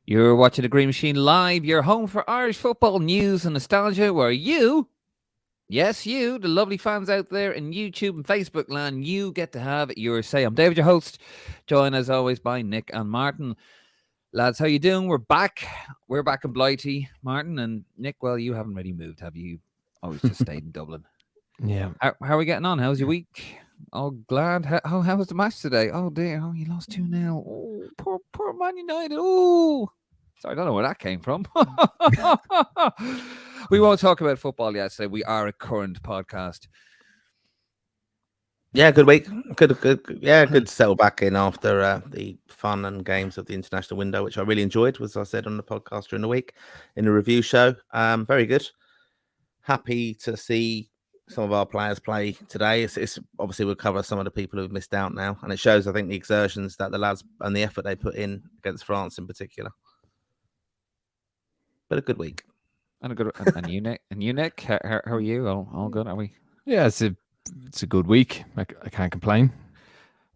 You're watching the Green Machine Live, your home for Irish football news and nostalgia, where you, yes, you, the lovely fans out there in YouTube and Facebook land, you get to have your say. I'm David, your host, joined as always by Nick and Martin. Lads, how you doing? We're back. We're back in Blighty, Martin and Nick. Well, you haven't really moved, have you? Always just stayed in Dublin. Yeah. How are we getting on? How's your week? Oh, glad. How was the match today? Oh, dear. Oh, you lost 2-0. Oh, poor Man United. Oh, sorry, I don't know where that came from. We won't talk about football yesterday. We are a current podcast. Yeah, good week. Good. Yeah, good to settle back in after the fun and games of the international window, which I really enjoyed, as I said on the podcast during the week in the review show. Very good. Happy to see some of our players play today. It's obviously we'll cover some of the people who've missed out now, and it shows, I think, the exertions that the lads and the effort they put in against France in particular. But a good week. And you, Nick? How are you? All good, are we? Yeah, it's a good week. I can't complain.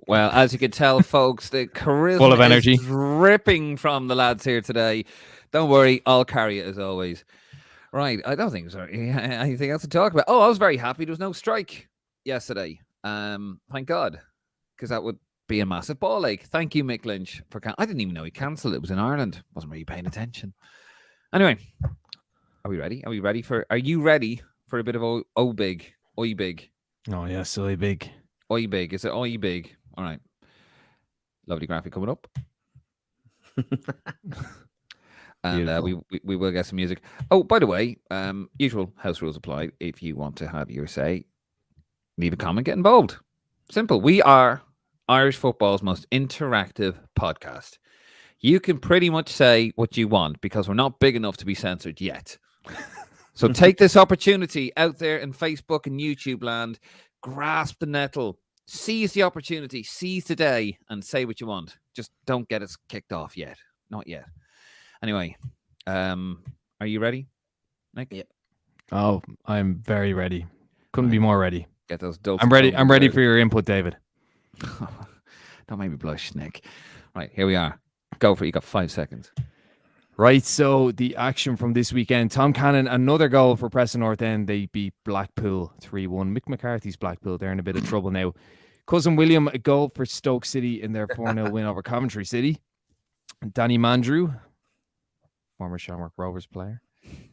Well, as you can tell, folks, the charisma full of energy is dripping from the lads here today. Don't worry, I'll carry it as always. Right, I don't think there's anything else to talk about. Oh, I was very happy there was no strike yesterday. Thank God, because that would be a massive ball ache. Thank you, Mick Lynch, for I didn't even know he cancelled. It was in Ireland. Wasn't really paying attention. Anyway, are we ready? Are you ready for a bit of OBIG? OBIG. Oh yeah, silly big. OBIG. Is it OBIG? All right. Lovely graphic coming up. And we will get some music. Oh, by the way, usual house rules apply. If you want to have your say, leave a comment, get involved. Simple. We are Irish football's most interactive podcast. You can pretty much say what you want because we're not big enough to be censored yet. So take this opportunity out there in Facebook and YouTube land. Grasp the nettle. Seize the opportunity. Seize the day and say what you want. Just don't get us kicked off yet. Not yet. Anyway, are you ready, Nick? Yep. Oh, I'm very ready. Couldn't be more ready. Get those dulcet I'm ready. I'm ready for your input, David. Don't make me blush, Nick. Right, here we are. Go for it. You got 5 seconds. Right, so the action from this weekend. Tom Cannon, another goal for Preston North End. They beat Blackpool 3-1. Mick McCarthy's Blackpool, they're in a bit of trouble now. Cousin William, a goal for Stoke City in their 4-0 win over Coventry City. Danny Mandrew, former Shamrock Rovers player.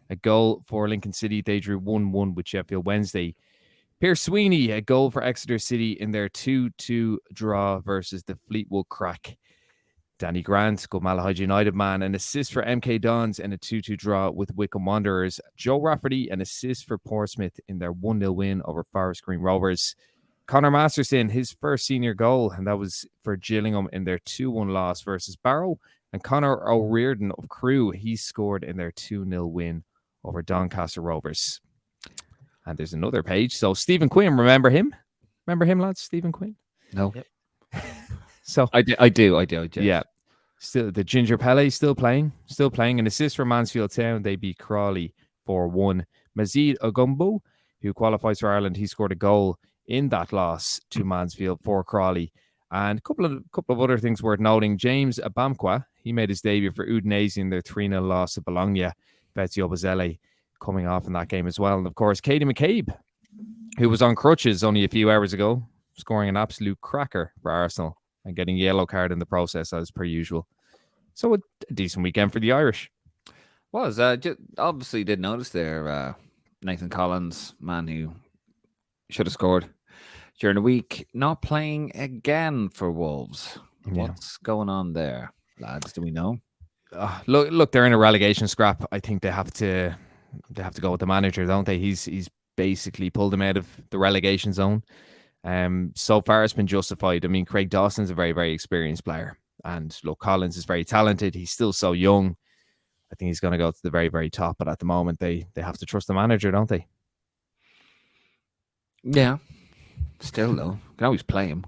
A goal for Lincoln City. They drew 1-1 with Sheffield Wednesday. Pierce Sweeney, a goal for Exeter City in their 2-2 draw versus the Fleetwood Crack. Danny Grant, good Malahide United man, an assist for MK Dons in a 2-2 draw with Wycombe Wanderers. Joe Rafferty, an assist for Portsmouth in their 1-0 win over Forest Green Rovers. Connor Masterson, his first senior goal, and that was for Gillingham in their 2-1 loss versus Barrow. And Conor O'Riordan of Crewe, he scored in their 2-0 win over Doncaster Rovers. And there's another page. So Stephen Quinn, remember him? Remember him, lads? Stephen Quinn? No. Yep. So I do. Yeah. Still the Ginger Pele still playing. An assist for Mansfield Town. They beat Crawley 4-1. Mazid Ogumbo, who qualifies for Ireland, he scored a goal in that loss to Mansfield for Crawley. And a couple of other things worth noting. James Abamqua, he made his debut for Udinese in their 3-0 loss to Bologna. Bezio Bozelli coming off in that game as well. And of course, Katie McCabe, who was on crutches only a few hours ago, scoring an absolute cracker for Arsenal and getting a yellow card in the process as per usual. So a decent weekend for the Irish. Was obviously did notice there Nathan Collins, man who should have scored during the week, not playing again for Wolves. Yeah. What's going on there, lads? Do we know? Look, they're in a relegation scrap. I think they have to go with the manager, don't they? He's basically pulled them out of the relegation zone. So far it's been justified. I mean, Craig Dawson's a very, very experienced player, and look, Collins is very talented. He's still so young. I think he's going to go to the very, very top. But at the moment, they have to trust the manager, don't they? Yeah. Still though, can always play him.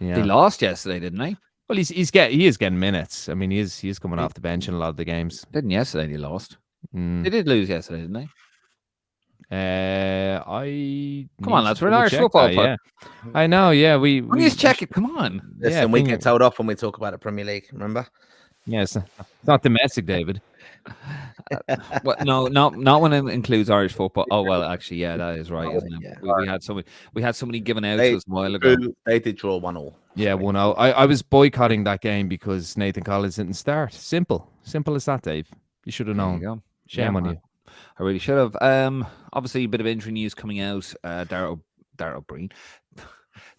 Yeah. They lost yesterday, didn't they? Well, he is getting minutes. I mean, he is coming off the bench in a lot of the games. Didn't yesterday? They lost. They did lose yesterday, didn't they? Come on, lads, we're an Irish football pod. Yeah. I know. Yeah, we just check it. Come on. Listen, we get told off when we talk about the Premier League. Remember? Yes, it's not domestic, David. What? No, not when it includes Irish football. Oh well, actually, yeah, that is right, isn't it? Yeah. We had somebody given out to us a while ago. They did draw 1-1. Yeah, 1-0. I was boycotting that game because Nathan Collins didn't start. Simple as that, Dave. You should have There you known. go. Shame Yeah, on you. I really should have. Obviously, a bit of injury news coming out.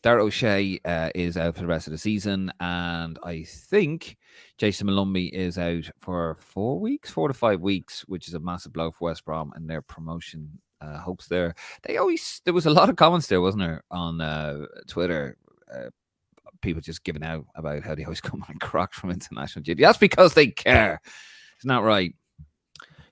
Dara O'Shea is out for the rest of the season, and I think Jayson Molumby is out for 4 to 5 weeks, which is a massive blow for West Brom and their promotion hopes there. There was a lot of comments there, wasn't there, on Twitter? People just giving out about how they always come on Crocked from international duty. That's because they care. Isn't that right?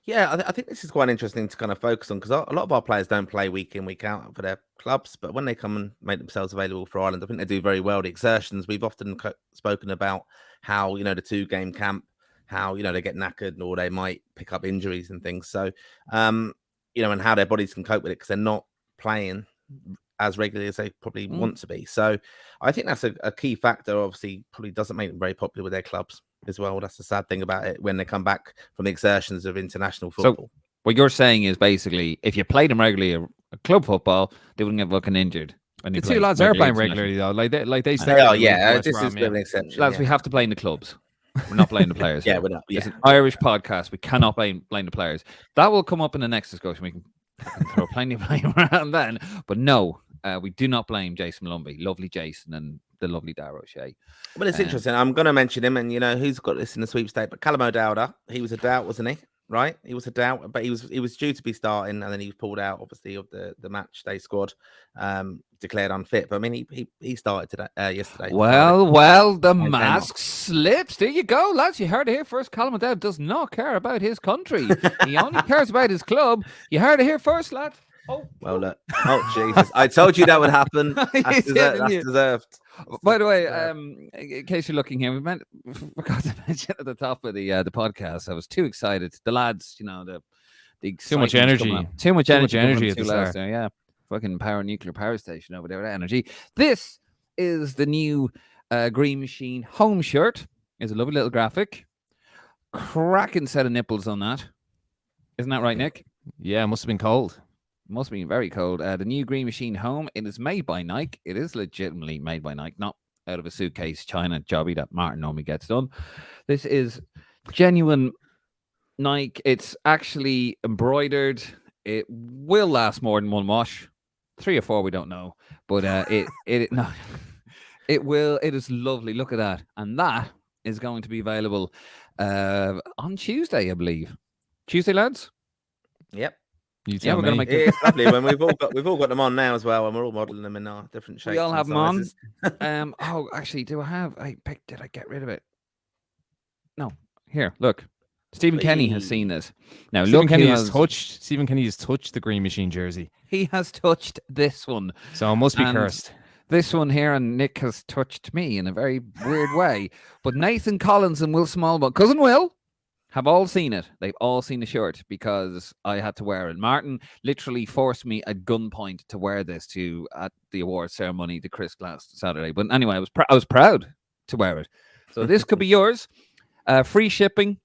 Yeah, I think this is quite interesting to kind of focus on because a lot of our players don't play week in, week out for their clubs. But when they come and make themselves available for Ireland, I think they do very well. The exertions, we've often spoken about how, the 2-game camp, how, they get knackered or they might pick up injuries and things. So, and how their bodies can cope with it because they're not playing as regularly as they probably want to be. So I think that's a key factor. Obviously, probably doesn't make them very popular with their clubs as well. That's the sad thing about it when they come back from the exertions of international football. So what you're saying is basically if you played them regularly at club football, they wouldn't get fucking injured. The two lads are playing regularly though. Like they stay. Oh yeah, this is an exception. Lads, we have to play in the clubs. We're not playing the players. Yeah, we're not. Yeah. It's an Irish podcast. We cannot blame the players. That will come up in the next discussion. We can throw plenty of blame around then. But no, we do not blame Jayson Molumby. Lovely Jayson and the lovely Dara O'Shea. Well, it's interesting. I'm going to mention him, and who's got this in the sweepstake? But Callum O'Dowda, he was a doubt, wasn't he? Right, he was a doubt, but he was due to be starting, and then he was pulled out, obviously, of the match day squad, declared unfit. But I mean, he started today, yesterday. Well, the mask slips. There you go, lads. You heard it here first. Callum O'Dowda does not care about his country. He only cares about his club. You heard it here first, lads. Well, look. Oh, Jesus. I told you that would happen. That's deserved. By the way, in case you're looking here, we forgot to mention at the top of the podcast. I was too excited. The lads, the too much energy. Too much energy at the start. There, yeah. Fucking nuclear power station over there with energy. This is the new Green Machine home shirt. It's a lovely little graphic. Cracking set of nipples on that. Isn't that right, Nick? Yeah, it must have been cold. Must be very cold. The new Green Machine home. It is made by Nike. It is legitimately made by Nike, not out of a suitcase China jobby that Martin normally gets done. This is genuine Nike. It's actually embroidered. It will last more than one wash. 3 or 4, we don't know. But no, it will. It is lovely. Look at that. And that is going to be available on Tuesday, I believe. Tuesday, lads? Yep. Yeah, we're gonna make it. It's lovely when we've all got them on now as well, and we're all modeling them in our different shapes. We all have them sizes. on. Oh, actually, do I have? Did I get rid of it? No. Here, look. Stephen Kenny has seen this. Now, Stephen Kenny has touched the Green Machine jersey. He has touched this one, so it must be cursed. This one here, and Nick has touched me in a very weird way. But Nathan Collins and Will Smallbone, cousin Will, have all seen it. They've all seen the shirt because I had to wear it. Martin literally forced me at gunpoint to wear this at the awards ceremony to Chris last Saturday. But anyway, I was proud to wear it. So this could be yours. Free shipping,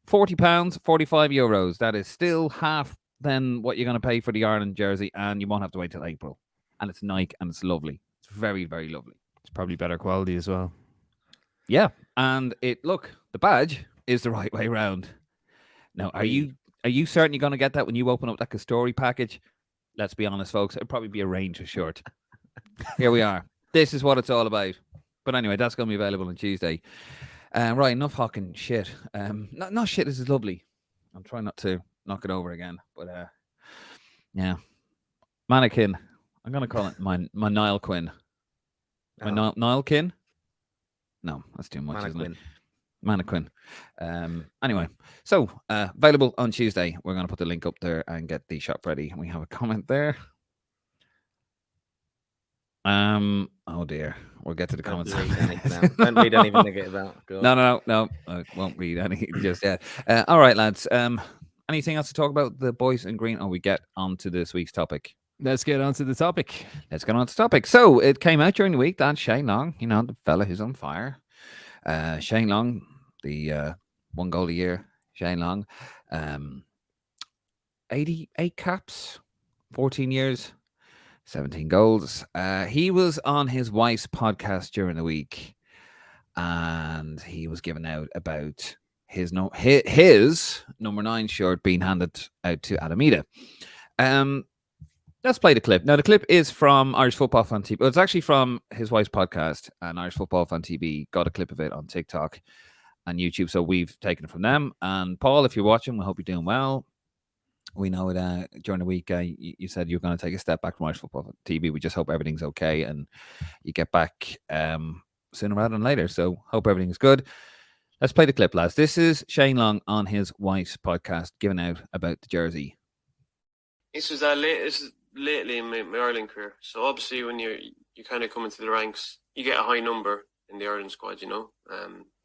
£40, €45. That is still half than what you're going to pay for the Ireland jersey, and you won't have to wait till April. And it's Nike, and it's lovely. It's very, very lovely. It's probably better quality as well. Yeah, and the badge is the right way round. Now, are you certain you're going to get that when you open up that Castore package? Let's be honest, folks. It'll probably be a Ranger shirt. Here we are. This is what it's all about. But anyway, that's going to be available on Tuesday. Right, enough hawking shit. No shit. This is lovely. I'm trying not to knock it over again, but yeah, mannequin. I'm going to call it my Nile Quinn. My Nile Kin. No, that's too much, isn't it? Mannequin. Anyway, so available on Tuesday. We're going to put the link up there and get the shop ready. We have a comment there. Oh dear, we'll get to the comments. Don't read anything negative about. No. I won't read any just yet. All right, lads. Anything else to talk about the boys in green? Or we get on to this week's topic. Let's get on to the topic. So it came out during the week that Shane Long, the fella who's on fire. Shane Long the 1 goal a year, Shane Long. 88 caps, 14 years, 17 goals. He was on his wife's podcast during the week, and he was giving out about his number 9 shirt being handed out to Adamita. Let's play the clip. Now, the clip is from Irish Football Fan TV. Well, it's actually from his wife's podcast, and Irish Football Fan TV got a clip of it on TikTok and YouTube, so we've taken it from them. And Paul, if you're watching, we hope you're doing well. We know it during the week. You said you're going to take a step back from Irish Football Fan TV. We just hope everything's okay and you get back sooner rather than later. So hope everything's good. Let's play the clip, lads. This is Shane Long on his wife's podcast giving out about the jersey. This was lately in my Ireland career. So obviously when you kind of come into the ranks, you get a high number in the Ireland squad, you know.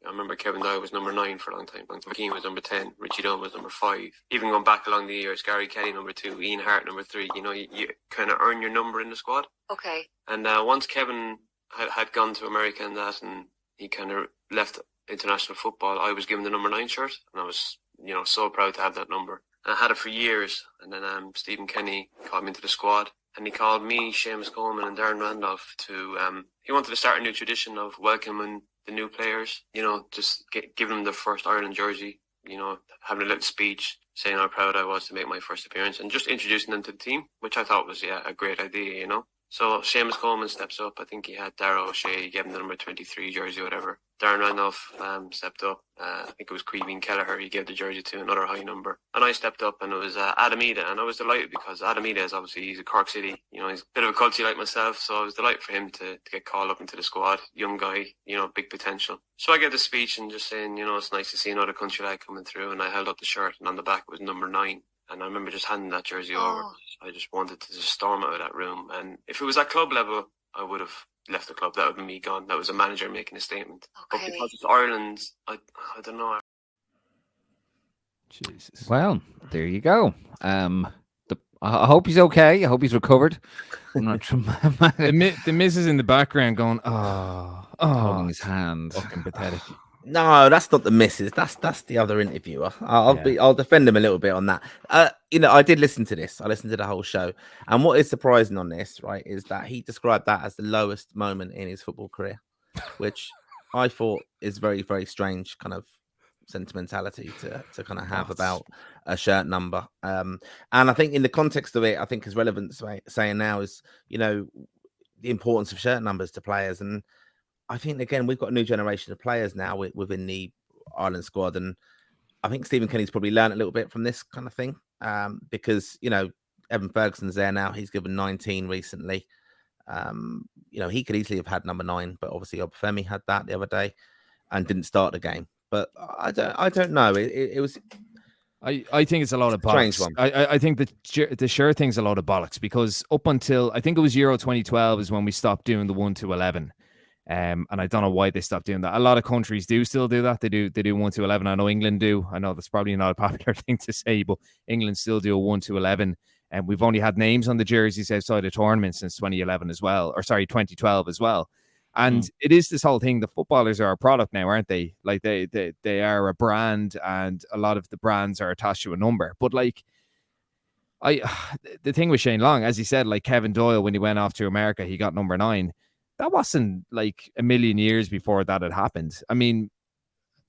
I remember Kevin Dyer was number 9 for a long time. Duncan McKean was number 10. Richie Dunn was number 5. Even going back along the years, Gary Kelly number 2, Ian Hart number 3. You know, you kind of earn your number in the squad. Okay. And once Kevin had gone to America and that, and he kind of left international football, I was given the number 9 shirt, and I was, you know, so proud to have that number. And I had it for years, and then Stephen Kenny called me into the squad, and he called me, Seamus Coleman and Darren Randolph to, he wanted to start a new tradition of welcoming the new players, you know, just giving them their first Ireland jersey, you know, having a little speech saying how proud I was to make my first appearance and just introducing them to the team, which I thought was, a great idea, you know. So Seamus Coleman steps up. I think he had Dara O'Shea, he gave him the number 23 jersey or whatever. Darren Randolph stepped up. I think it was Queeveen Kelleher he gave the jersey to, another high number. And I stepped up, and it was Adamita, and I was delighted because Adamita is obviously, he's a Cork City, you know, he's a bit of a culture like myself, so I was delighted for him to get called up into the squad. Young guy, you know, big potential. So I gave the speech and just saying, you know, it's nice to see another country lad coming through, and I held up the shirt, and on the back was number 9. And I remember just handing that jersey over. I just wanted to just storm out of that room. And if it was at club level, I would have left the club. That would have been me gone. That was a manager making a statement. Okay. But because it's Ireland, I don't know. Jesus. Well, there you go. I hope he's okay. I hope he's recovered. I'm not The missus in the background going, holding his hand. fucking pathetic. No, that's not the missus. That's the other interviewer. I'll defend him a little bit on that. You know, I did listen to this. I listened to the whole show, and what is surprising on this, right, is that he described that as the lowest moment in his football career, which I thought is very, very strange kind of sentimentality to kind of have about a shirt number. And I think in the context of it, I think his relevance saying now is, you know, the importance of shirt numbers to players. And I think, again, we've got a new generation of players now within the Ireland squad. And I think Stephen Kenny's probably learned a little bit from this kind of thing because, you know, Evan Ferguson's there now. He's given 19 recently. You know, he could easily have had number 9, but obviously Obafemi had that the other day and didn't start the game. But I don't know. It was... I think it's a lot of bollocks. I think the shirt thing's a lot of bollocks because up until, I think it was Euro 2012 is when we stopped doing the 1 to 11. And I don't know why they stopped doing that. A lot of countries do still do that. They do 1 to 11. I know England do. I know that's probably not a popular thing to say, but England still do a 1 to 11. And we've only had names on the jerseys outside of tournaments since 2011 as well, or sorry, 2012 as well. And it is this whole thing. The footballers are a product now, aren't they? Like they are a brand, and a lot of the brands are attached to a number. But like, the thing with Shane Long, as he said, like Kevin Doyle, when he went off to America, he got number 9. That wasn't like a million years before that had happened. I mean,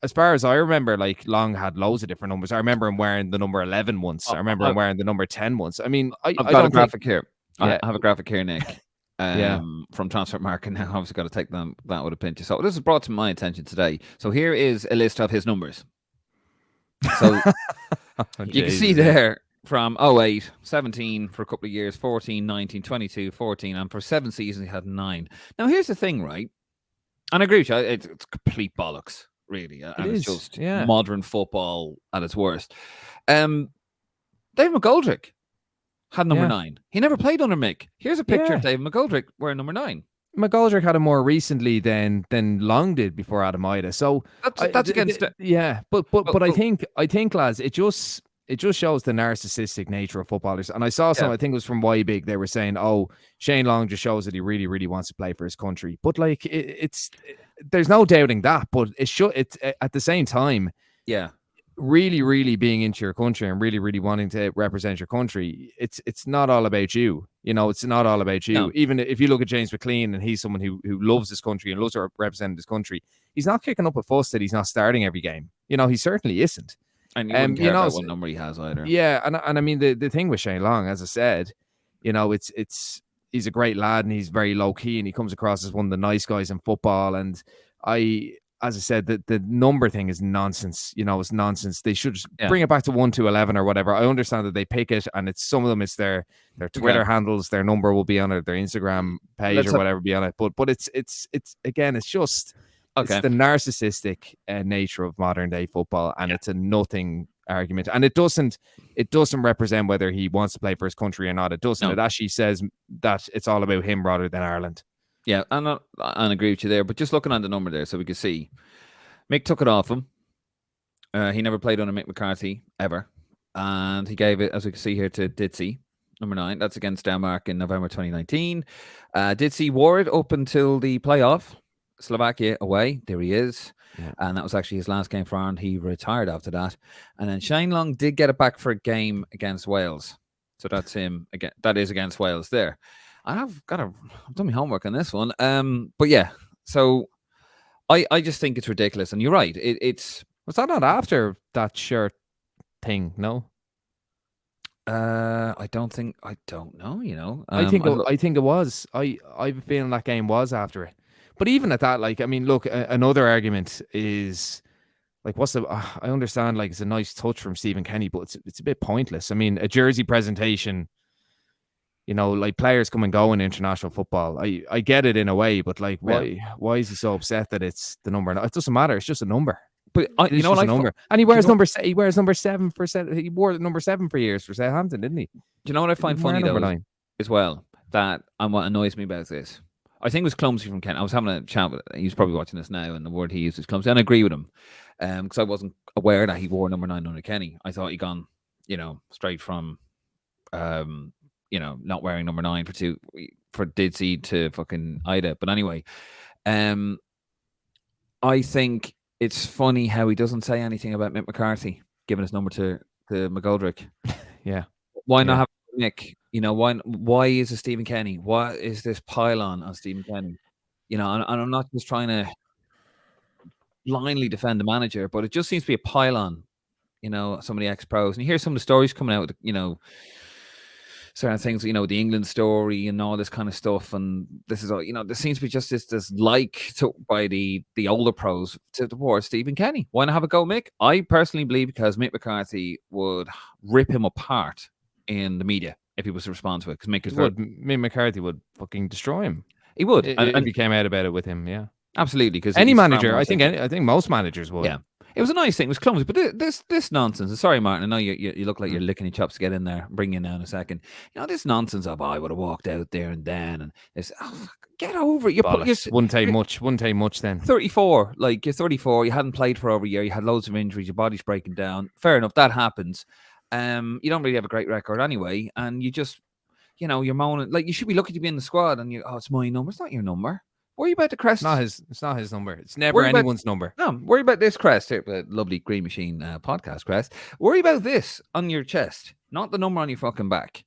as far as I remember, like Long had loads of different numbers. I remember him wearing the number 11 once. I remember him wearing the number 10 once. I mean, I've got a graphic here. Yeah. I have a graphic here, Nick. From Transfer Market. Now, obviously, got to take that with a pinch of salt. This is brought to my attention today. So here is a list of his numbers. So you can see there from 08, 17 for a couple of years, 14, 19, 22, 14, and for 7 seasons he had 9. Now, here's the thing, right? And I agree with you, it's complete bollocks, really. It's just modern football at its worst. David McGoldrick had number 9. He never played under Mick. Here's a picture of David McGoldrick wearing number 9. McGoldrick had it more recently than Long did before Adamita. So that's against but I think lads, it just it just shows the narcissistic nature of footballers. And I saw some, I think it was from OBIG, they were saying, oh, Shane Long just shows that he really, really wants to play for his country. But like, there's no doubting that. But it's at the same time, really, really being into your country and really, really wanting to represent your country, it's not all about you. You know, it's not all about you. No. Even if you look at James McLean and he's someone who loves his country and loves to represent his country, he's not kicking up a fuss that he's not starting every game. You know, he certainly isn't. And you wouldn't care about what number he has either. Yeah, and I mean the thing with Shane Long, as I said, you know, he's a great lad and he's very low key and he comes across as one of the nice guys in football. And as I said, the number thing is nonsense. You know, it's nonsense. They should just bring it back to 1 to 11 or whatever. I understand that they pick it, and it's some of them. It's their Twitter handles. Their number will be on it. Their Instagram page or whatever be on it. But it's again, it's just it's the narcissistic nature of modern day football, and it's a nothing argument. And it doesn't represent whether he wants to play for his country or not. It doesn't. No. It actually says that it's all about him rather than Ireland. Yeah, and I agree with you there. But just looking at the number there, so we can see, Mick took it off him. He never played under Mick McCarthy ever, and he gave it, as we can see here, to Ditzy, number 9. That's against Denmark in November 2019. Ditzy wore it up until the playoff, Slovakia away. There he is, and that was actually his last game for Ireland. He retired after that, and then Shane Long did get it back for a game against Wales. So that's him again. That is against Wales there. I've done my homework on this one. But yeah, so I just think it's ridiculous. And you're right. Was that not after that shirt thing? No. I don't know, you know. I think it was. I have a feeling that game was after it. But even at that, like, I mean, look, another argument is like, I understand, like, it's a nice touch from Stephen Kenny, but it's a bit pointless. I mean, a jersey presentation, you know, like, players come and go in international football. I get it in a way, but like, why is he so upset that it's the number? It doesn't matter. It's just a number. But you know, like, number, and he wears number 7 for set. He wore number 7 for years for Southampton, didn't he? Do you know what I find funny though, 9 as well? That and what annoys me about this, I think it was clumsy from Ken. I was having a chat with. He's probably watching this now, and the word he used is clumsy. And I agree with him, because I wasn't aware that he wore number 9 under Kenny. I thought he'd gone, you know, straight from, you know, not wearing number 9 for Ditzy to fucking Ida. But anyway, I think it's funny how he doesn't say anything about Mick McCarthy giving his number to McGoldrick. Yeah. Why not have Mick? You know, why is it Stephen Kenny? Why is this pile-on Stephen Kenny? You know, and I'm not just trying to blindly defend the manager, but it just seems to be a pile-on, you know, some of the ex-pros. And you hear some of the stories coming out, you know, certain things, you know, the England story and all this kind of stuff. And this is all, you know, there seems to be just this like by the older pros towards Stephen Kenny. Why not have a go, Mick? I personally believe because Mick McCarthy would rip him apart in the media if he was to respond to it. Because Mick McCarthy would fucking destroy him. He would. And he came out about it with him, yeah. Absolutely. Because any manager, I think most managers would. Yeah. It was a nice thing. It was clumsy, but this nonsense. Sorry, Martin. I know you look like you're licking your chops to get in there. Bring you in now in a second. You know, this nonsense of I would have walked out there and then, and this. Get over it. Wouldn't take much then. 34, like you're 34. You hadn't played for over a year. You had loads of injuries. Your body's breaking down. Fair enough. That happens. You don't really have a great record anyway, and you just, you know, you're moaning like you should be lucky to be in the squad. And it's my number. It's not your number. Worry about the crest. It's not his number. It's never anyone's number. No, worry about this crest here. Lovely Green Machine podcast crest. Worry about this on your chest, not the number on your fucking back.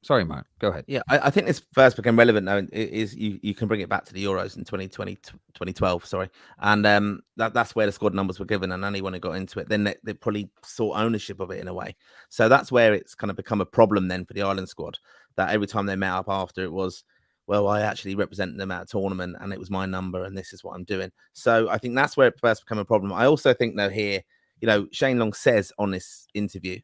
Sorry, Mark. Go ahead. Yeah, I think this first became relevant now. Is you can bring it back to the Euros in 2012, sorry. And that's where the squad numbers were given, and anyone who got into it, then they probably sought ownership of it in a way. So that's where it's kind of become a problem then for the Ireland squad, that every time they met up after it was, well, I actually represented them at a tournament and it was my number and this is what I'm doing. So I think that's where it first became a problem. I also think, though, here, you know, Shane Long says on this interview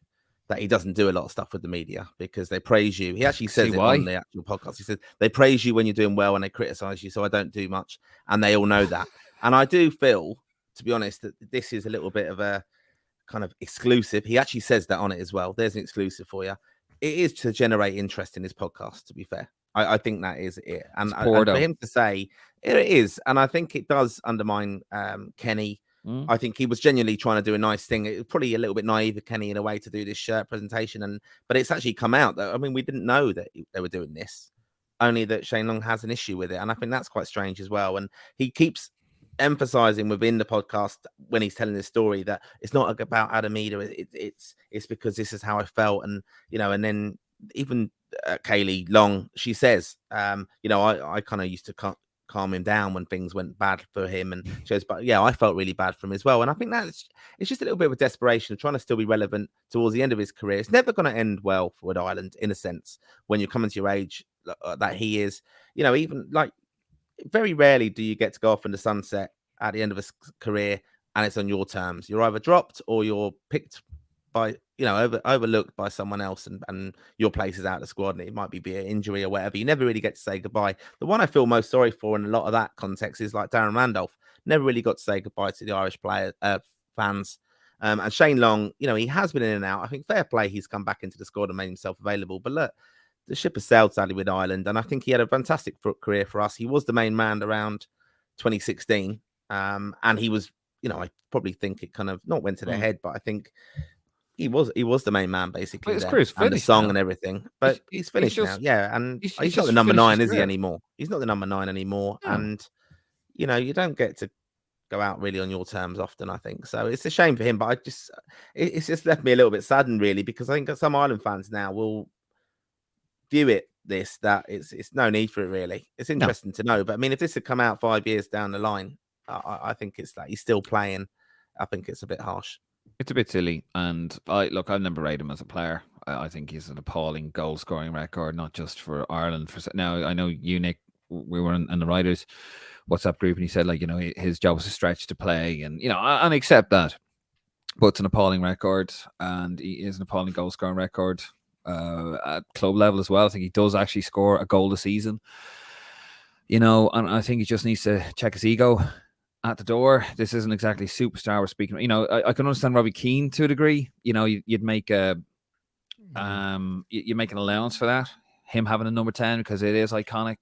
that he doesn't do a lot of stuff with the media because they praise you. He actually says it on the actual podcast. He says they praise you when you're doing well and they criticize you. So I don't do much. And they all know that. And I do feel, to be honest, that this is a little bit of a kind of exclusive. He actually says that on it as well. There's an exclusive for you. It is to generate interest in his podcast, to be fair. I think that is it. And for him to say it is, and I think it does undermine Kenny I think he was genuinely trying to do a nice thing. It was probably a little bit naive of Kenny in a way to do this shirt presentation, but it's actually come out that, I mean, we didn't know that they were doing this, only that Shane Long has an issue with it, and I think that's quite strange as well. And he keeps emphasizing within the podcast when he's telling this story that it's not about Adamida, it's because this is how I felt, and and then even Kaylee Long, she says, I kind of used to calm him down when things went bad for him, and she goes, but yeah, I felt really bad for him as well. And I think it's just a little bit of a desperation of trying to still be relevant towards the end of his career. It's never going to end well for Wood Ireland, in a sense, when you're coming to your age that he is. Even like very rarely do you get to go off in the sunset at the end of a career and it's on your terms. You're either dropped or you're picked by, overlooked by someone else, and your place is out of the squad, and it might be an injury or whatever. You never really get to say goodbye. The one I feel most sorry for in a lot of that context is like Darren Randolph. Never really got to say goodbye to the Irish fans. And Shane Long, he has been in and out. I think fair play, he's come back into the squad and made himself available. But look, the ship has sailed sadly with Ireland, and I think he had a fantastic career for us. He was the main man around 2016, and he was, I probably think it kind of not went to their head, but I think he was the main man basically. His career's and the song now. And everything, but he's finished now. Yeah, and he's not the number 9, is he anymore? He's not the number 9 anymore, and you don't get to go out really on your terms often, I think. So it's a shame for him, but it's just left me a little bit saddened, really, because I think some Ireland fans now will view that it's no need for it, really. It's interesting to know, but I mean, if this had come out 5 years down the line, I think it's that he's still playing. I think it's a bit harsh. It's a bit silly, and I've never rated him as a player. I think he's an appalling goal scoring record, not just for Ireland. Now, I know you, Nick, we were in the writers' WhatsApp group, and he said, his job was a stretch to play, and I accept that. But it's an appalling record, and he is an appalling goal scoring record at club level as well. I think he does actually score a goal a season. And I think he just needs to check his ego at the door. This isn't exactly superstar we're speaking. I can understand Robbie Keane to a degree. You'd make you make an allowance for that. Him having a number 10 because it is iconic.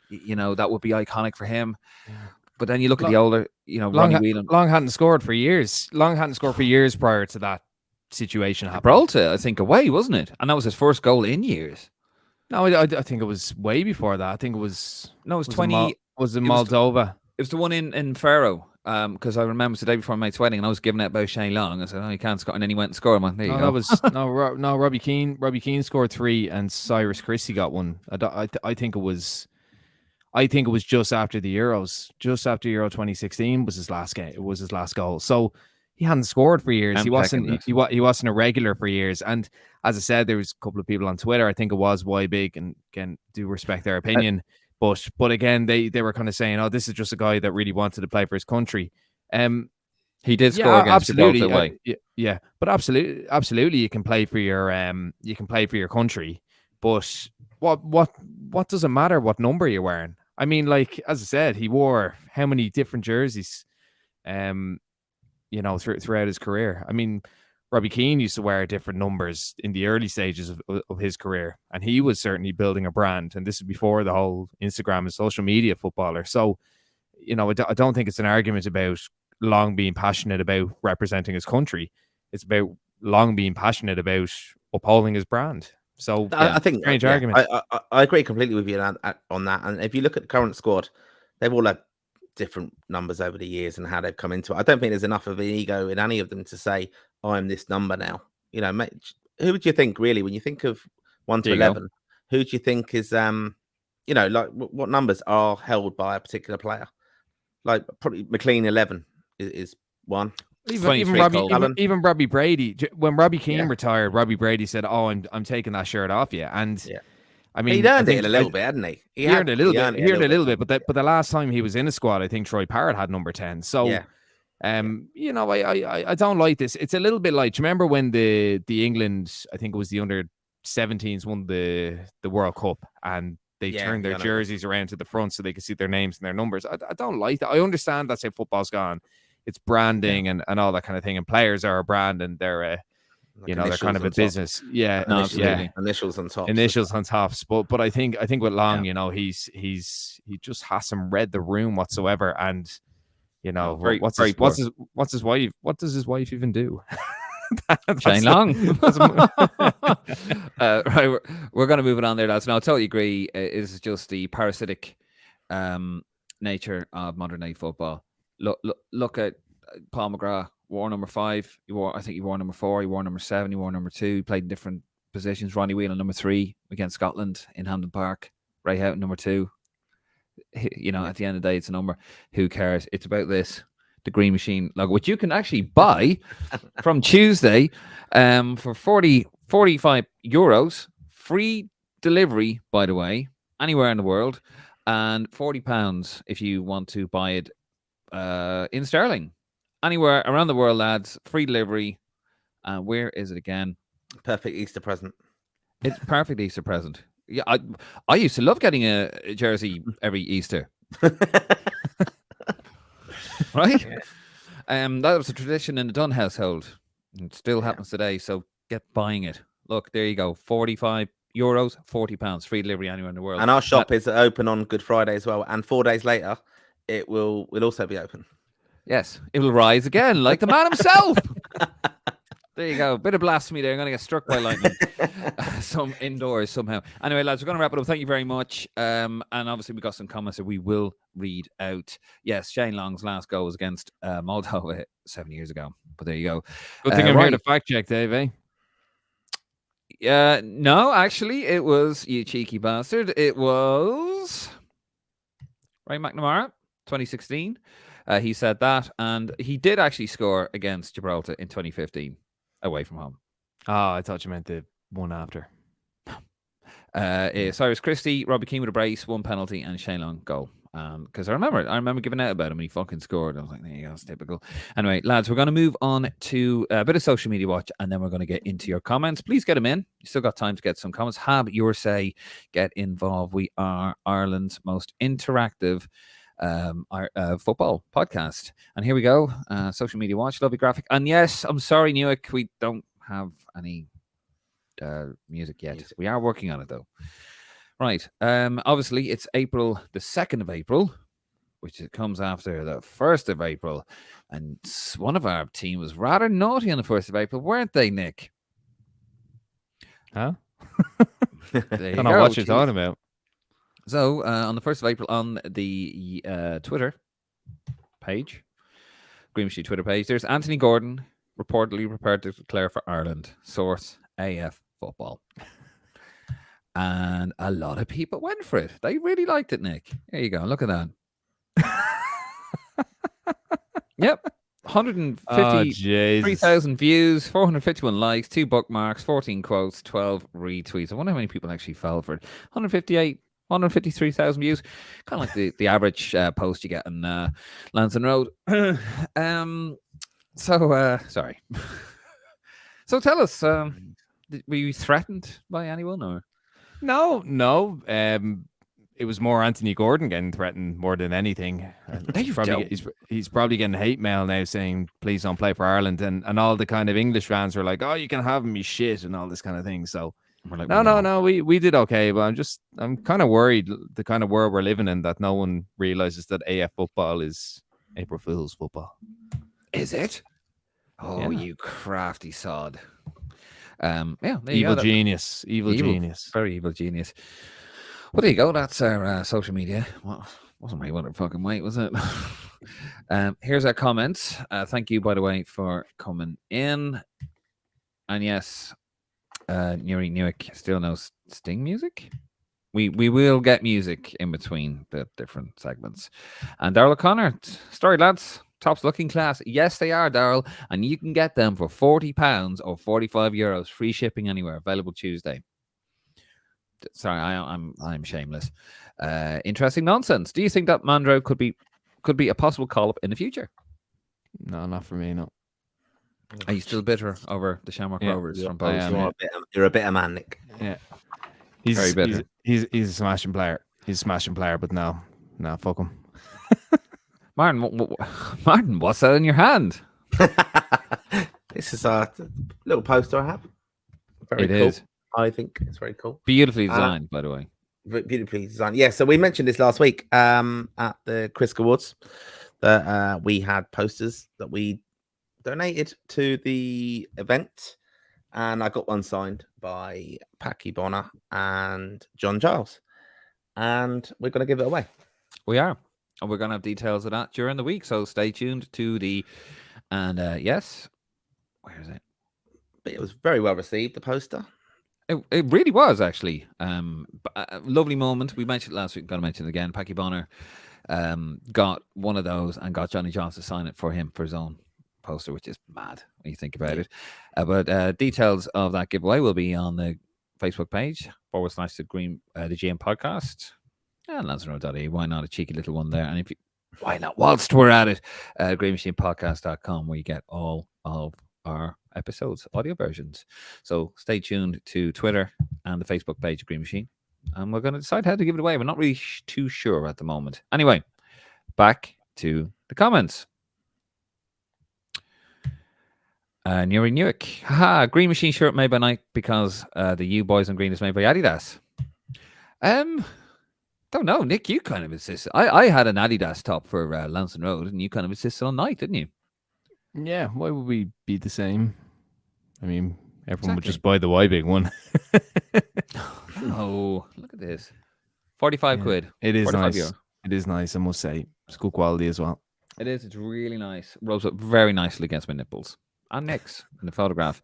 That would be iconic for him. Yeah. But then you look at the older, Ronnie Whelan. Long hadn't scored for years. Long hadn't scored for years prior to that situation happening. Gibraltar, I think, away, wasn't it? And that was his first goal in years. No, I think it was way before that. I think it was. No, it was 20. Was in Moldova? It was the one in Faro, because I remember it was the day before my mate's wedding, and I was giving it about Shane Long. I said, "Oh, he can't score," and then he went and scored. There you go. That was Robbie Keane. Robbie Keane scored 3, and Cyrus Christie got 1. I think it was just after the Euros, just after Euro 2016 was his last game. It was his last goal. So he hadn't scored for years. He wasn't a regular for years. And as I said, there was a couple of people on Twitter. I think it was OBIG, and again, do respect their opinion. But again, they were kind of saying, "Oh, this is just a guy that really wanted to play for his country." He did score against Gibraltar away. Yeah, but absolutely, you can play for your country. But what does it matter what number you're wearing? I mean, like as I said, he wore how many different jerseys, throughout his career. I mean, Robbie Keane used to wear different numbers in the early stages of his career, and he was certainly building a brand. And this is before the whole Instagram and social media footballer. So, I don't think it's an argument about Long being passionate about representing his country. It's about Long being passionate about upholding his brand. So I think strange argument. I agree completely with you on that. And if you look at the current squad, they've all had different numbers over the years and how they've come into it. I don't think there's enough of an ego in any of them to say, I'm this number now. Who would you think really when you think of 1 to 11? Who do you think is what numbers are held by a particular player? Like probably McLean 11 is one. Even Robbie Brady, when Robbie Keane retired, Robbie Brady said, "Oh, I'm taking that shirt off you." And I mean, he'd earned it a little bit, hadn't he? He earned it a little bit. But the last time he was in a squad, I think Troy Parrott had number 10. So, I don't like this. It's a little bit like, do you remember when the England, I think it was the under 17s, won the World Cup, and they turned their jerseys around to the front so they could see their names and their numbers. I don't like that. I understand that's how football's gone. It's branding and all that kind of thing. And players are a brand, and they're they're kind of a business. Yeah, no, absolutely. Initials on top. Initials on tops. But I think with Long, he just hasn't read the room whatsoever. And You know, very, what's very his wife? What does his wife even do? Shane Long. Right, we're going to move it on there, lads. Now, I totally agree. It is just the parasitic nature of modern day football. Look at Paul McGrath. Wore number 5. I think he wore number 4. He wore number 7. He wore number 2. He played in different positions. Ronnie Whelan, number 3 against Scotland in Hampden Park. Ray Houghton, number 2. You know, at the end of the day, it's a number. Who cares? It's about this. The Green Machine logo, which you can actually buy from Tuesday for 45 euros. Free delivery, by the way, anywhere in the world. And £40 if you want to buy it in sterling. Anywhere around the world, lads. Free delivery. Where is it again? Perfect Easter present. It's perfect Easter present. Yeah, I used to love getting a jersey every Easter. Right? Yeah. That was a tradition in the Dunn household. It still happens today, so get buying it. Look, there you go. 45 euros, £40. Free delivery anywhere in the world. And our shop is open on Good Friday as well. And 4 days later, it will also be open. Yes, it will rise again, like the man himself. There you go. Bit of blasphemy there. I'm going to get struck by lightning. Some indoors somehow. Anyway, lads, we're going to wrap it up. Thank you very much. And obviously, we got some comments that we will read out. Yes, Shane Long's last goal was against Moldova 7 years ago. But there you go. Good thing I'm here to fact check, Dave, eh? No, actually, it was, you cheeky bastard. It was Ray McNamara, 2016. He said that. And he did actually score against Gibraltar in 2015. Away from home. Oh, I thought you meant the one after. Cyrus Christie, Robbie Keane with a brace, 1 penalty, and Shane Long goal. Because I remember giving out about him and he fucking scored. I was like, there you go, it's typical. Anyway, lads, we're going to move on to a bit of social media watch and then we're going to get into your comments. Please get them in. You still got time to get some comments. Have your say. Get involved. We are Ireland's most interactive football podcast. And here we go. Social media watch, lovely graphic. And yes, I'm sorry, Newark, we don't have any music yet. We are working on it though. Right. Obviously it's April the 2nd of April, which comes after the 1st of April. And one of our team was rather naughty on the 1st of April, weren't they, Nick? Huh? I don't know what you're talking about. So, on the 1st of April, on the Twitter page, Green Machine Twitter page, there's Anthony Gordon reportedly prepared to declare for Ireland. Source, AF Football. And a lot of people went for it. They really liked it, Nick. There you go. Look at that. Yep. 153,000 views, 451 likes, 2 bookmarks, 14 quotes, 12 retweets. I wonder how many people actually fell for it. 153,000 views. Kind of like the average post you get on Lansdowne Road. Sorry. So tell us, were you threatened by anyone or? No. It was more Anthony Gordon getting threatened more than anything. He's probably getting hate mail now saying, please don't play for Ireland. And all the kind of English fans are like, oh, you can have him, he's shit and all this kind of thing. So we're like, no, we did okay. But I'm kind of worried the kind of world we're living in that no one realizes that AF football is April Fool's football. Is it? Oh, yeah. You crafty sod. Evil genius. Very evil genius. Well, there you go. That's our social media. Well, wasn't really what it fucking wait, was it? Here's our comments. Thank you, by the way, for coming in. And yes, Newark still knows Sting music. We will get music in between the different segments. And Darryl O'Connor, story lads, tops looking class. Yes, they are, Darryl. And you can get them for £40 or €45. Free shipping anywhere. Available Tuesday. Sorry, I'm shameless. Interesting nonsense. Do you think that Mandro could be a possible call-up in the future? No, not for me, no. Are you still bitter over the Shamrock Rovers from both? You're a bitter man, Nick. Yeah. He's very bitter. He's a smashing player. He's a smashing player, but no, fuck him. Martin, what's that in your hand? This is a little poster I have. Very cool. Is. I think it's very cool. Beautifully designed, by the way. Beautifully designed. Yeah, so we mentioned this last week at the Chris Awards. that we had posters that we donated to the event, and I got one signed by Packy Bonner and John Giles, and we're going to give it away. We are, and we're going to have details of that during the week, so stay tuned to the. And yes, where is it? But it was very well received, the poster. It really was, actually. Lovely moment. We mentioned it last week. Got to mention it again. Packy Bonner got one of those and got Johnny Jones to sign it for him for his own poster, which is mad when you think about it. But details of that giveaway will be on the Facebook page / the GM podcast and Lansdowne.ie. Why not a cheeky little one there? And why not? Whilst we're at it, greenmachinepodcast.com, where you get all of our episodes, audio versions. So stay tuned to Twitter and the Facebook page of Green Machine, and we're going to decide how to give it away. We're not really too sure at the moment. Anyway, back to the comments. Nuri Newick. Haha, Green Machine shirt made by Nike because the U Boys in Green is made by Adidas. Don't know, Nick, you kind of insisted. I had an Adidas top for Lansdowne Road, and you kind of insisted on Nike, didn't you? Yeah, why would we be the same? I mean, everyone would just buy the OBIG one. Oh, look at this. 45 quid. It is nice. €45. It is nice, I must say. It's good quality as well. It is. It's really nice. Rubs up very nicely against my nipples. And Nick's in the photograph.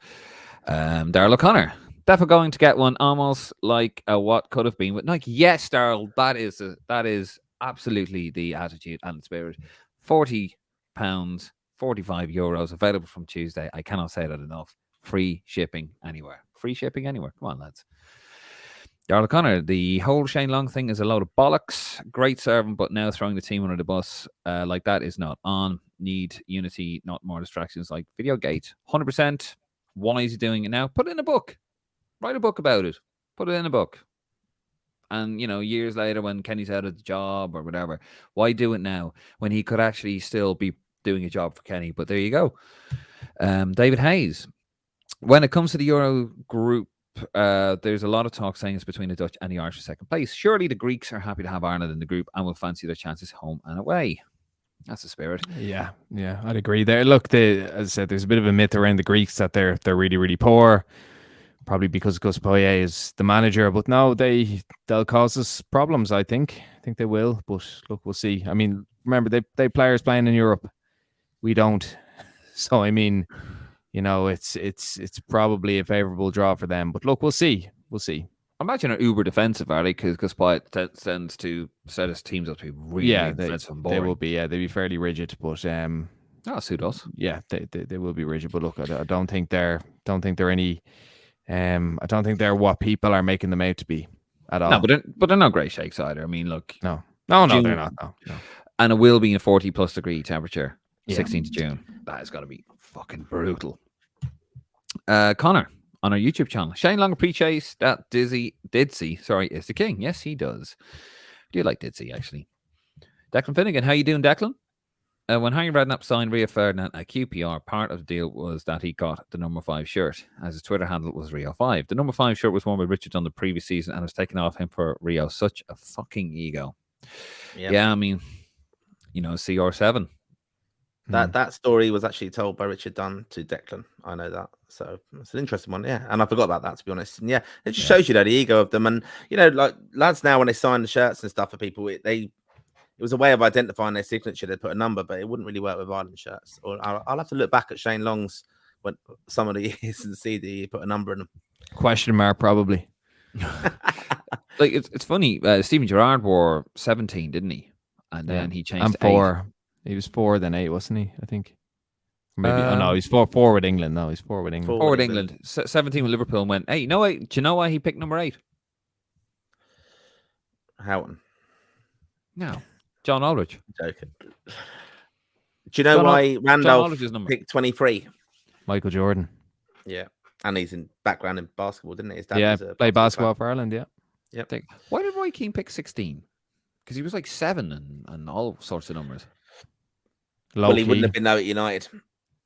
Darrell O'Connor. Definitely going to get one, almost like what could have been with Nike. Yes, Darrell, that is absolutely the attitude and the spirit. £40, €45 available from Tuesday. I cannot say that enough. Free shipping anywhere. Free shipping anywhere. Come on, lads. Darrell O'Connor, the whole Shane Long thing is a load of bollocks. Great servant, but now throwing the team under the bus like that is not on. Need unity, not more distractions like Videogate. 100%. Why is he doing it now? Put it in a book. Write a book about it. Put it in a book. And, years later when Kenny's out of the job or whatever, why do it now when he could actually still be doing a job for Kenny? But there you go. David Hayes. When it comes to the Euro group, there's a lot of talk saying it's between the Dutch and the Irish for second place. Surely the Greeks are happy to have Ireland in the group and will fancy their chances home and away. That's the spirit. Yeah, I'd agree there. Look, as I said, there's a bit of a myth around the Greeks that they're really, really poor. Probably because Gus Poyet is the manager, but no, they'll cause us problems. I think they will. But look, we'll see. I mean, remember they players playing in Europe, we don't. So I mean, it's probably a favourable draw for them. But look, we'll see. I imagine are uber defensive, are they? Because Poyet tends to set his teams up to be really defensive and boring. They will be. Yeah, they'll be fairly rigid, but suit us. Yeah, they will be rigid. But look, I don't think they're any. I don't think they're what people are making them out to be at all. No, but they're not great shakes either. I mean, look. No, they're not. No. And it will be a 40+ degree temperature, 16th of June. That is going to be fucking brutal. Connor, on our YouTube channel, Shane Long appreciates that Didsy is the king. Yes, he does. I do like Didsy, actually. Declan Finnegan, how you doing, Declan? When Harry Redknapp signed Rio Ferdinand at QPR, part of the deal was that he got the number 5 shirt, as his Twitter handle was Rio 5. The number 5 shirt was worn by Richard on the previous season and was taken off him for Rio. Such a fucking ego. Yep. Yeah, I mean, CR7. That story was actually told by Richard Dunn to Declan. I know that. So it's an interesting one, yeah. And I forgot about that, to be honest. And yeah, it just shows you the ego of them. And, like lads now, when they sign the shirts and stuff for people, it was a way of identifying their signature. They put a number, but it wouldn't really work with Ireland shirts. Or I'll have to look back at Shane Long's when some of the years and see that he put a number in them. Question mark, probably. Like it's funny. Stephen Gerrard wore 17, didn't he? And then he changed to 4. 8. He was 4, then 8, wasn't he? I think. Maybe. No, he's 4 with England. No, he's 4 with England. 4 with England. 17 with Liverpool and went 8. Do you know why he picked number 8? Houghton. No. John Aldridge. Joking. Do you know why Randolph picked 23? Michael Jordan. Yeah. And he's in background in basketball, didn't he? His dad was played basketball for Ireland, yeah. Yep. Why did Roy Keane pick 16? Because he was like 7 and all sorts of numbers. Well, he wouldn't have been there at United.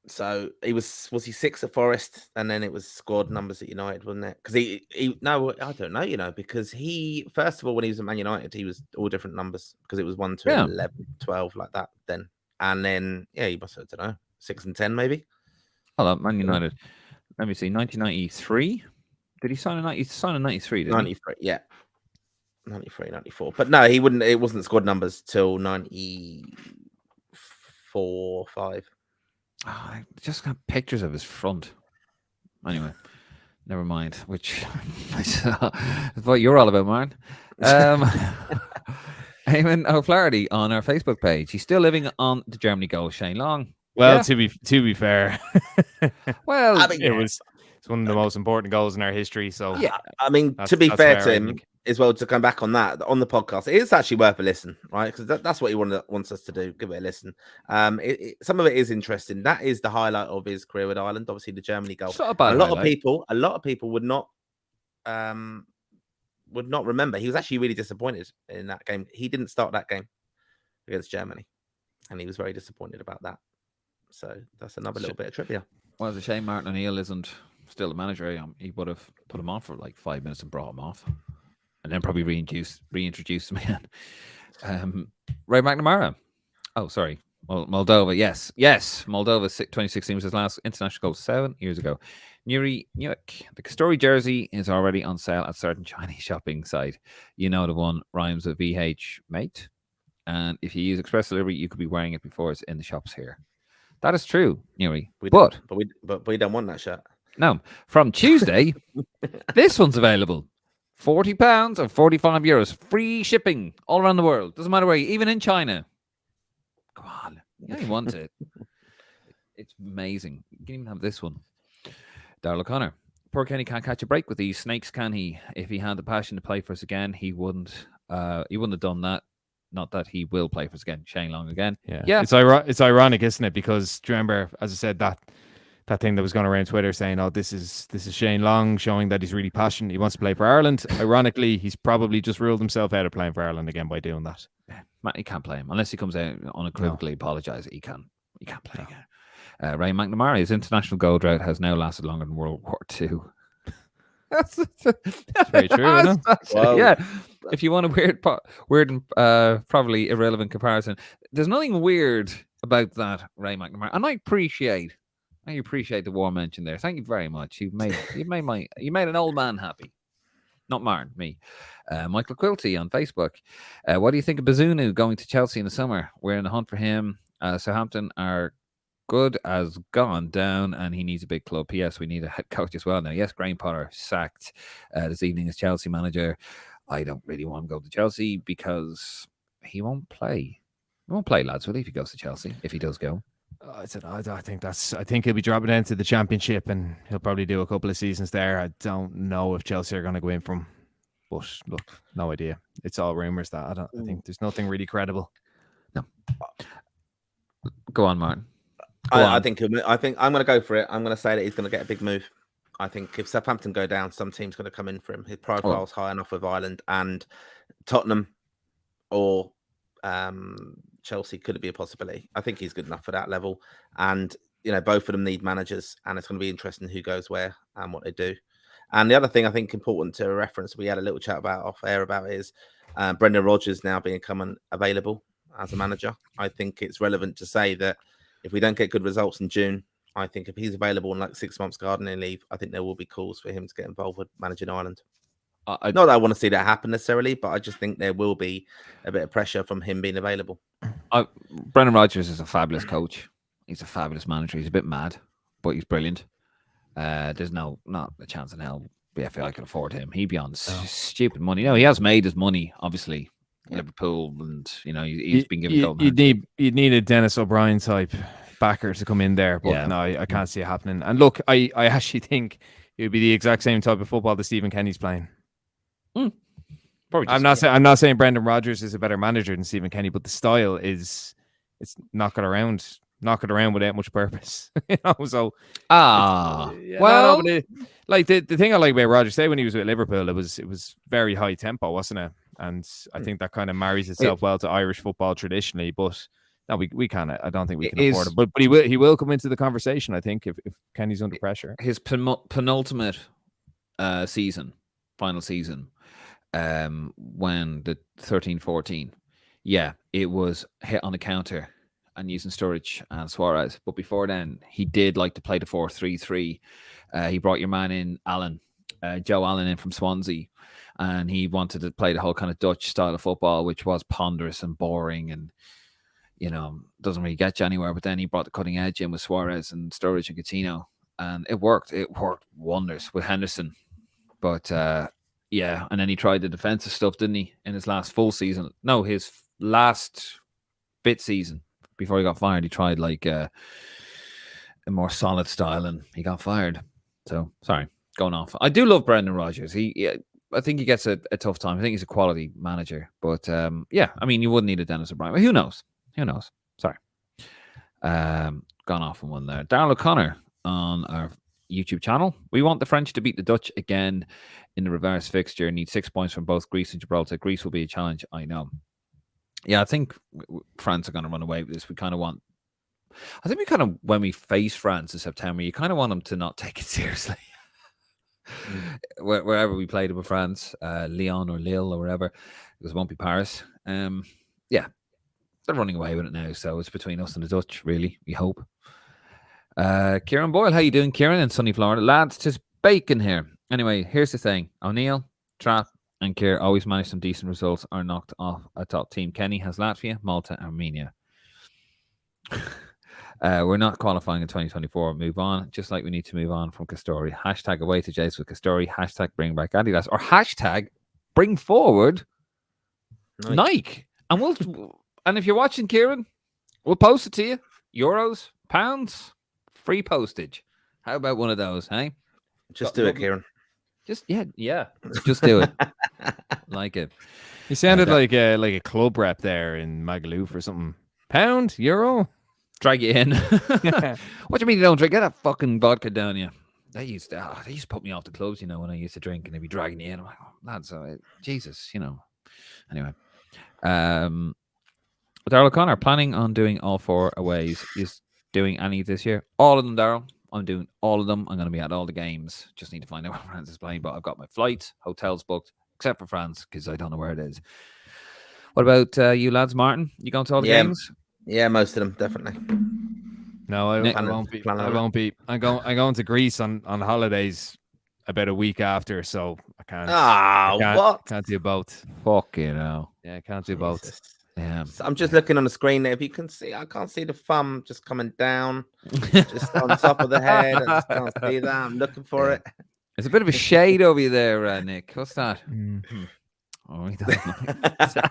So he was he 6 at Forest, and then it was squad numbers at United, wasn't it? Because no, I don't know, because he, first of all, when he was at Man United, he was all different numbers because it was 1 to 11, 12 like that then. and then he must have, I don't know, 6 and 10 maybe. Hold on, Man United. Let me see, 1993. Did he sign in 90? He signed in 93, didn't 93, yeah. 93, 94. But no, he wouldn't. It wasn't squad numbers till 94, 5. Oh, I just got pictures of his front. Anyway, never mind. Which is what you're all about, man. Eamon O'Flaherty on our Facebook page. He's still living on the Germany goal. Shane Long. Well, to be fair, well, I mean, it's one of the most important goals in our history. So yeah, I mean, to be fair to him as well, to come back on that on the podcast, it is actually worth a listen, right? Because that's what he wants us to do. Give it a listen. Some of it is interesting. That is the highlight of his career with Ireland. Obviously, the Germany goal. A lot of people would not remember. He was actually really disappointed in that game. He didn't start that game against Germany, and he was very disappointed about that. So that's another little bit of trivia. Well, it's a shame Martin O'Neill isn't still the manager. He would have put him on for like 5 minutes and brought him off, and then probably reintroduced him again. Ray McNamara. Oh, sorry. Moldova. Yes. Moldova 2016 was his last international goal 7 years ago. Nuri Nuyuk. The Kastori jersey is already on sale at certain Chinese shopping site. You know the one rhymes with VH, mate. And if you use express delivery, you could be wearing it before it's in the shops here. That is true, Nuri. But we don't want that shirt. No. From Tuesday, this one's available. £40 or €45. Free shipping all around the world. Doesn't matter where you, even in China. Come on. You only want it. It's amazing. You can even have this one. Darrell O'Connor. Poor Kenny can't catch a break with these snakes, can he? If he had the passion to play for us again, he wouldn't have done that. Not that he will play for us again. Shane Long again. Yeah. It's ironic, isn't it? Because do you remember, as I said, that thing that was going around Twitter saying, "Oh, this is Shane Long showing that he's really passionate. He wants to play for Ireland." Ironically, he's probably just ruled himself out of playing for Ireland again by doing that. Matt, he can't play him unless he comes out unequivocally apologise. He can't play again. Ray McNamara, his international goal drought has now lasted longer than World War II. That's very true, isn't it? Yeah. If you want a weird and probably irrelevant comparison, there's nothing weird about that, Ray McNamara, and I appreciate the warm mention there. Thank you very much. You made an old man happy. Not Martin, me. Michael Quilty on Facebook. What do you think of Bazunu going to Chelsea in the summer? We're in the hunt for him. Southampton are good as gone down, and he needs a big club. P.S. We need a head coach as well now. Yes, Graham Potter sacked this evening as Chelsea manager. I don't really want him to go to Chelsea because he won't play. He won't play, lads, will he, if he goes to Chelsea, if he does go? I think he'll be dropping down to the Championship, and he'll probably do a couple of seasons there. I don't know if Chelsea are going to go in for him, but look, no idea. It's all rumours that I think there's nothing really credible. No. Go on, Martin. I think I'm going to go for it. I'm going to say that he's going to get a big move. I think if Southampton go down, some team's going to come in for him. His profile's high enough with Ireland, and Tottenham or Chelsea could be a possibility. I think he's good enough for that level. And, both of them need managers, and it's going to be interesting who goes where and what they do. And the other thing I think important to reference, we had a little chat about off air about is Brendan Rodgers now becoming available as a manager. I think it's relevant to say that if we don't get good results in June, I think if he's available in like 6 months gardening leave, I think there will be calls for him to get involved with managing Ireland. Not that I want to see that happen necessarily, but I just think there will be a bit of pressure from him being available. Brendan Rodgers is a fabulous coach. He's a fabulous manager. He's a bit mad, but he's brilliant. There's not a chance in hell BFA can afford him. He'd be on stupid money. He has made his money, obviously. Liverpool, and he's been given golden hands. You'd need a Dennis O'Brien type backer to come in there, but no, I can't see it happening. And look, I actually think it would be the exact same type of football that Stephen Kenny's playing. I'm not saying Brendan Rodgers is a better manager than Stephen Kenny, but the style it's knock it around without much purpose. So the thing I like about Rodgers, say when he was with Liverpool, it was very high tempo, wasn't it? And I think that kind of marries itself well to Irish football traditionally, but no, we can't. I don't think we can afford it. But he will come into the conversation, I think, if Kenny's under pressure. His penultimate final season, when the 13-14, it was hit on the counter. and using Sturridge and Suarez. But before then, he did like to play the 4-3-3. He brought your man in, Joe Allen in from Swansea, and he wanted to play the whole kind of Dutch style of football, which was ponderous and boring and, doesn't really get you anywhere. But then he brought the cutting edge in with Suarez and Sturridge and Coutinho, and it worked. It worked wonders with Henderson. But, yeah, and then he tried the defensive stuff, didn't he, in his last full season? No, his last bit season before he got fired. He tried like a more solid style, and he got fired. So, sorry, going off. I do love Brendan Rodgers. I think he gets a tough time. I think he's a quality manager. But, yeah, I mean, you wouldn't need a Dennis O'Brien. But who knows? Sorry. Gone off on one there. Darryl O'Connor on our YouTube channel. We want the French to beat the Dutch again in the reverse fixture. Need 6 points from both Greece and Gibraltar. Greece will be a challenge, I know. Yeah, I think France are going to run away with this. When we face France in September, you kind of want them to not take it seriously. Wherever we played with France, Lyon or Lille or wherever, because it won't be Paris. Yeah, they're running away with it now, so it's between us and the Dutch, really, we hope. Kieran Boyle, how you doing, Kieran, in sunny Florida? Lads, 'tis bacon here. Anyway, here's the thing. O'Neill, Trapp, and Keir always manage some decent results or knocked off a top team. Kenny has Latvia, Malta, Armenia. We're not qualifying in 2024. Move on, just like we need to move on from Castori. Hashtag away to Jayson with Castori. Hashtag bring back Adidas. Or hashtag bring forward Nike. And if you're watching, Kieran, we'll post it to you. Euros, pounds, free postage. How about one of those, hey? Just do it, Kieran. Just just do it. Like it. You sounded like a club rep there in Magaluf or something. Pound, euro, drag you in. What do you mean you don't drink? Get that fucking vodka down you. They used to put me off the clubs, when I used to drink, and they'd be dragging you in. I'm like, oh, lads, Jesus, Anyway, Darryl O'Connor planning on doing all 4 aways. Is doing any this year? All of them, Darryl. I'm doing all of them. I'm going to be at all the games. Just need to find out where France is playing. But I've got my flight, hotels booked, except for France, because I don't know where it is. What about you lads, Martin? You going to all the games? Yeah, most of them, definitely. No, I won't be. I won't be. I'm going to Greece on holidays about a week after, so I can't. What? Can't do both. Fuck you know. Yeah, I can't do both. Yeah. So I'm just looking on the screen there. If you can see, I can't see the thumb just coming down, just on top of the head. I just can't see that. I'm looking for it. There's a bit of a shade over you there, Nick. What's that? Oh, he doesn't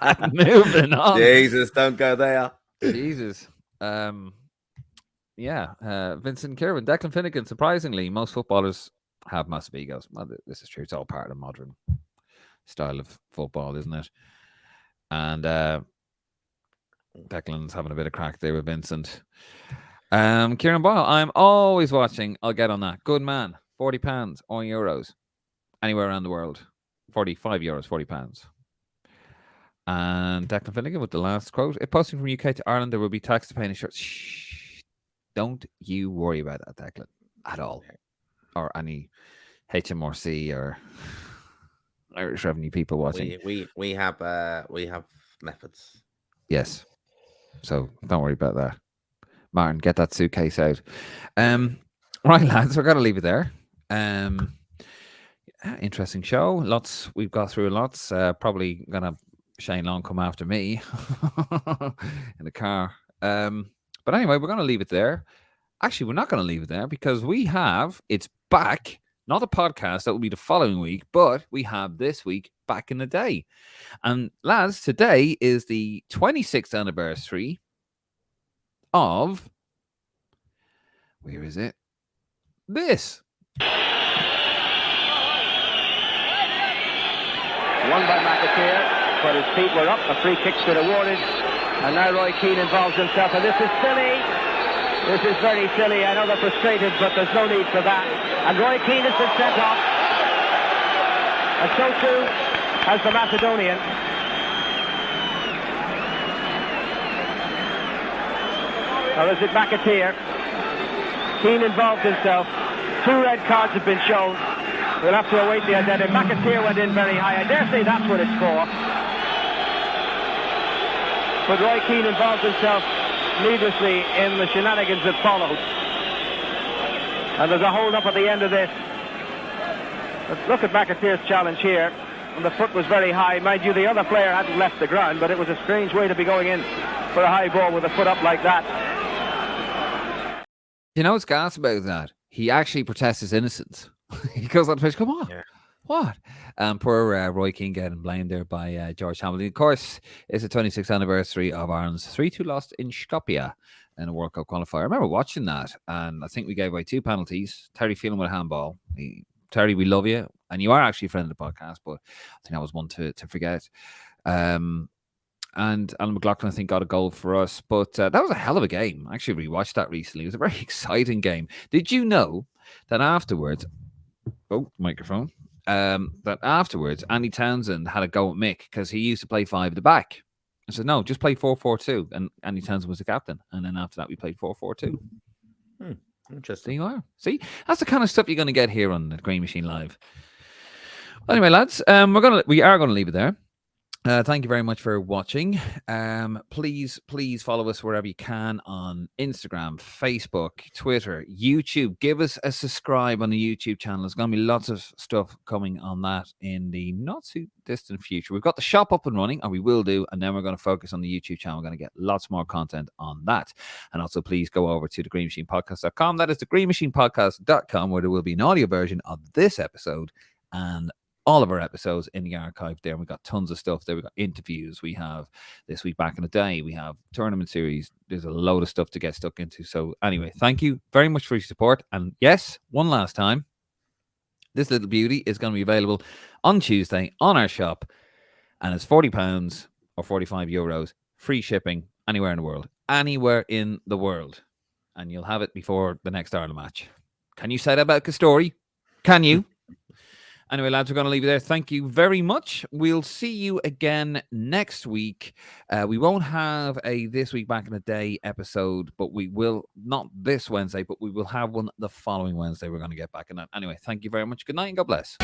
like moving on. Jesus, don't go there. Jesus. Vincent Kirwan, Declan Finnegan. Surprisingly, most footballers have massive egos. Well, this is true. It's all part of the modern style of football, isn't it? And Declan's having a bit of crack there with Vincent. Kieran Boyle, I'm always watching. I'll get on that. Good man. £40 or euros. Anywhere around the world. 45 euros, £40. And Declan Finnegan with the last quote. If posting from UK to Ireland, there will be tax to pay in shirts. Shh. Don't you worry about that, Declan. At all. Or any HMRC or Irish Revenue people watching. We have methods. Yes. So don't worry about that. Martin, get that suitcase out. Right, lads, we're gonna leave it there. Interesting show. We've got through lots. Probably gonna Shane Long come after me in the car. But anyway, we're gonna leave it there. Actually, we're not gonna leave it there because it's back. Not a podcast, that will be the following week, but we have this week back in the day. And lads, today is the 26th anniversary of, where is it? This. Won by McAteer, but his feet were up. A free kick stood awarded. And now Roy Keane involves himself, and this is silly. This is very silly. I know they're frustrated, but there's no need for that. And Roy Keane has been sent off. And so too has the Macedonian. Or is it McAteer? Keane involved himself. 2 red cards have been shown. We'll have to await the identity. McAteer went in very high. I dare say that's what it's for. But Roy Keane involved himself needlessly in the shenanigans that followed. And there's a hold-up at the end of this. But look at McAteer's challenge here. And the foot was very high. Mind you, the other player hadn't left the ground, but it was a strange way to be going in for a high ball with a foot up like that. You know what's gas about that? He actually protests his innocence. He goes on the pitch, come on. Yeah. What? Poor Roy Keane getting blamed there by George Hamilton. Of course, it's the 26th anniversary of Ireland's 3-2 loss in Skopje in a World Cup qualifier. I remember watching that, and I think we gave away 2 penalties. Terry Phelan with a handball. Terry, we love you. And you are actually a friend of the podcast, but I think that was one to forget. And Alan McLaughlin, I think, got a goal for us. But that was a hell of a game. I actually rewatched that recently. It was a very exciting game. Did you know that afterwards... Oh, microphone. That afterwards, Andy Townsend had a go at Mick because he used to play 5 at the back. I said, no, just play 4-4-2. And Andy Townsend was the captain. And then after that, we played 4-4-2. Interesting. There you are. See, that's the kind of stuff you're going to get here on the Green Machine Live. Anyway, lads, we are gonna leave it there. Thank you very much for watching. Please follow us wherever you can on Instagram, Facebook, Twitter, YouTube. Give us a subscribe on the YouTube channel. There's going to be lots of stuff coming on that in the not too distant future. We've got the shop up and running, and we will do, and then we're going to focus on the YouTube channel. We're going to get lots more content on that. And also, please go over to thegreenmachinepodcast.com. That is thegreenmachinepodcast.com, where there will be an audio version of this episode and all of our episodes in the archive there. We've got tons of stuff there. We've got interviews. We have This Week Back in the Day. We have tournament series. There's a load of stuff to get stuck into. So anyway, thank you very much for your support. And yes, one last time, this little beauty is going to be available on Tuesday on our shop. And it's £40 or €45. Free shipping anywhere in the world. Anywhere in the world. And you'll have it before the next Ireland match. Can you say that about Castori? Can you? Anyway, lads, we're going to leave it there. Thank you very much. We'll see you again next week. We won't have a This Week Back in the Day episode, but we will, not this Wednesday, but we will have one the following Wednesday. We're going to get back in that. Anyway, thank you very much. Good night and God bless.